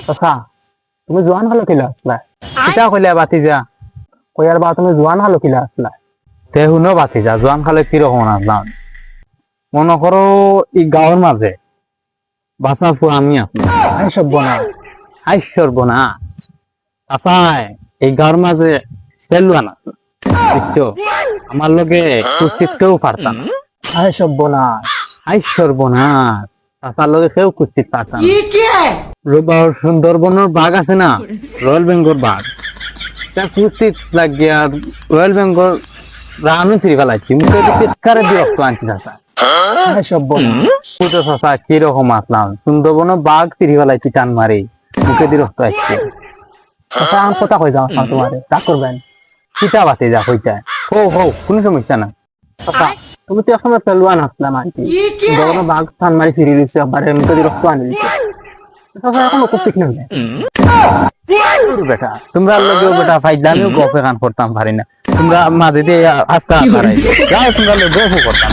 চাচা তুমি জোয়ান হলো কিলা আসলা কিতা কইলা বাতিজা কইয়ার বা তুমি জোয়ান হলো কিলা আসলা তে শুনো বাতিজা জোয়ান খালে কিরকম আসলাম মনে করো এই গাঁৱৰ মাঝে বাসা ফুয়া আমি আসলাম আই সর্বনা আসাই এই গাঁৱৰ মাঝে সেলুয়ান আছে বুঝছো আমার লগে কুস্তিতেও পারতাম আই সর্বনাশ চাচার লগে কেউ কুস্তিত পারতাম সুন্দরবনের বাঘ আছে না রয়্যাল বেঙ্গল বাঘ তা কুস্তিত লাগিয়া রয়্যাল বেঙ্গল রানও চিরি ফেলাইছি মুখে পেস্কারে দিয়ে রক্ত আনছি চাচা চাচা কিরকম আসলাম সুন্দরবনের বাঘ চিরি ফেলাইছি টান মারি মুখে দিয়ে রক্ত আসছে কথা কই যাও তোমার তা করবেন কিতা বাতে যা কইতা হো কোনো সমস্যা না চাচা তুমি তো এখন পেলওয়ান আসলাম আন্টি সুন্দরবনের বাঘ টান মারি চিরি দিচ্ছে আবার মুখে দিয়ে রক্ত আনি দিচ্ছে এখন উপস্থিত নেই বেটা তোমরা লোকেও বেটা ফাইজলামিও গপে গান করতাম পারি না তোমরা মাঝে দিয়ে আস্তে আস্তে তোমরা লোক গপ করতাম